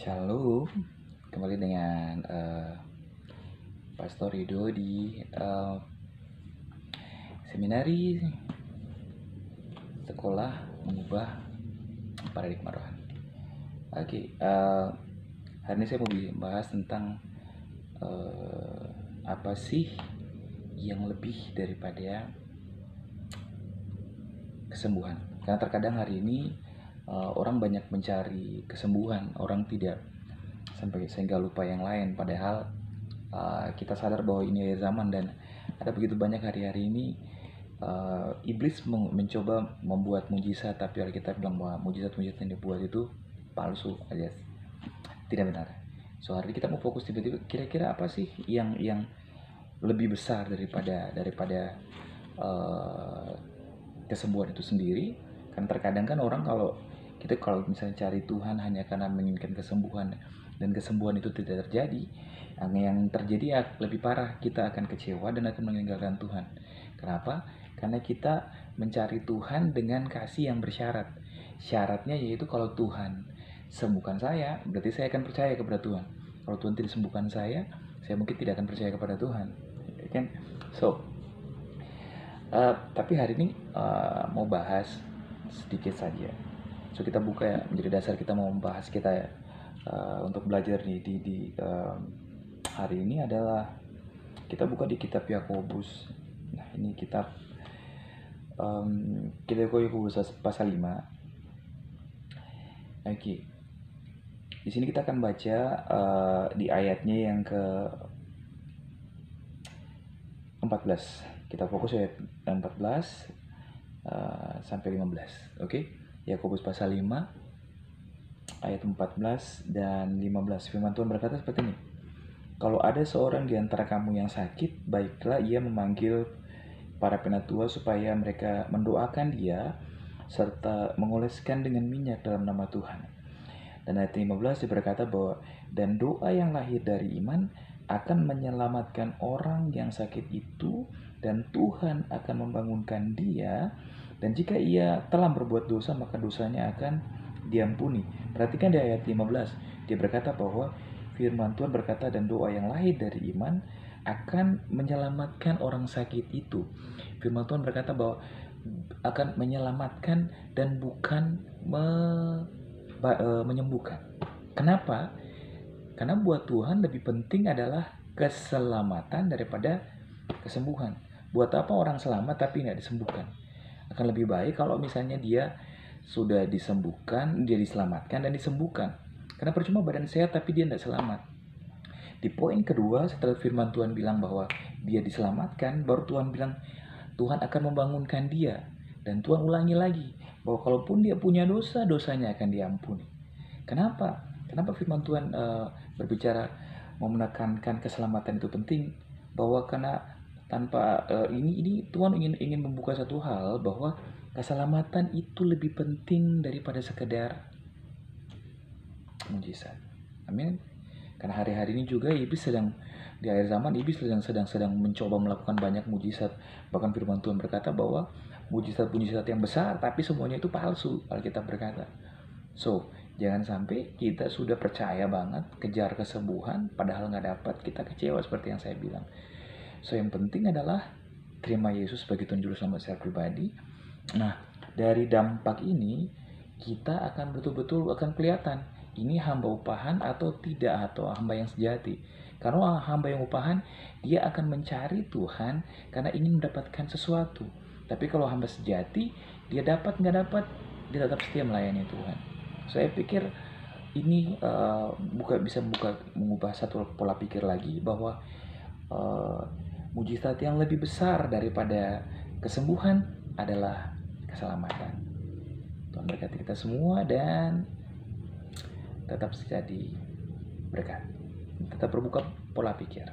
Shalom, kembali dengan Pastor Rido di seminari sekolah mengubah paradigma rohani. Hari ini saya mau bahas tentang apa sih yang lebih daripada kesembuhan. Karena terkadang hari ini orang banyak mencari kesembuhan, orang tidak sampai sehingga lupa yang lain. Padahal kita sadar bahwa ini akhir zaman dan ada begitu banyak hari-hari ini iblis mencoba membuat mujizat, tapi Alkitab bilang bahwa mujizat-mujizat yang dibuat itu palsu alias tidak benar. So hari ini kita mau fokus tiba-tiba kira-kira apa sih yang lebih besar daripada kesembuhan itu sendiri. Kan terkadang kan orang kalau misalnya cari Tuhan hanya karena menginginkan kesembuhan dan kesembuhan itu tidak terjadi, yang terjadi lebih parah, kita akan kecewa dan akan meninggalkan Tuhan. Kenapa? Karena kita mencari Tuhan dengan kasih yang bersyarat. Syaratnya yaitu kalau Tuhan sembuhkan saya, berarti saya akan percaya kepada Tuhan. Kalau Tuhan tidak sembuhkan saya mungkin tidak akan percaya kepada Tuhan, kan? Tapi hari ini mau bahas sedikit saja. So kita buka ya, menjadi dasar kita mau membahas kita ya, untuk belajar di hari ini adalah kita buka di kitab Yakobus. Nah ini kitab Yakobus pasal 5. Oke. Di sini kita akan baca di ayatnya yang ke 14. Kita fokus ayat 14 sampai 15. Oke. Yakobus pasal 5 ayat 14 dan 15. Firman Tuhan berkata seperti ini. Kalau ada seorang di antara kamu yang sakit, baiklah ia memanggil para penatua supaya mereka mendoakan dia serta mengoleskan dengan minyak dalam nama Tuhan. Dan ayat 15 berkata bahwa dan doa yang lahir dari iman akan menyelamatkan orang yang sakit itu, dan Tuhan akan membangunkan dia, dan jika ia telah berbuat dosa maka dosanya akan diampuni. Perhatikan di ayat 15, dia berkata bahwa firman Tuhan berkata dan doa yang lahir dari iman akan menyelamatkan orang sakit itu. Firman Tuhan berkata bahwa akan menyelamatkan dan bukan menyembuhkan. Kenapa? Karena buat Tuhan lebih penting adalah keselamatan daripada kesembuhan. Buat apa orang selamat tapi nggak disembuhkan? Akan lebih baik kalau misalnya dia sudah disembuhkan, dia diselamatkan dan disembuhkan. Karena percuma badan sehat tapi dia tidak selamat. Di poin kedua, setelah firman Tuhan bilang bahwa dia diselamatkan, baru Tuhan bilang Tuhan akan membangunkan dia. Dan Tuhan ulangi lagi bahwa kalaupun dia punya dosa, dosanya akan diampuni. Kenapa? Kenapa firman Tuhan berbicara menekankan keselamatan itu penting? Bahwa karena tanpa ini Tuhan ingin membuka satu hal bahwa keselamatan itu lebih penting daripada sekedar mujizat. Amin. Karena hari-hari ini juga iblis sedang di akhir zaman, iblis sedang mencoba melakukan banyak mujizat. Bahkan firman Tuhan berkata bahwa mujizat-mujizat yang besar tapi semuanya itu palsu, Alkitab berkata. So, jangan sampai kita sudah percaya banget kejar kesembuhan padahal nggak dapat, kita kecewa seperti yang saya bilang. So, yang penting adalah terima Yesus sebagai Tuhan Juru Selamat secara pribadi. Nah, dari dampak ini kita akan betul-betul akan kelihatan ini hamba upahan atau tidak, atau hamba yang sejati. Karena hamba yang upahan, dia akan mencari Tuhan karena ingin mendapatkan sesuatu. Tapi kalau hamba sejati, dia dapat nggak dapat, dia tetap setia melayani Tuhan. Saya pikir ini bisa mengubah satu pola pikir lagi bahwa mujizat yang lebih besar daripada kesembuhan adalah keselamatan. Tuhan berkati kita semua dan tetap jadi berkat. Tetap berbuka pola pikir.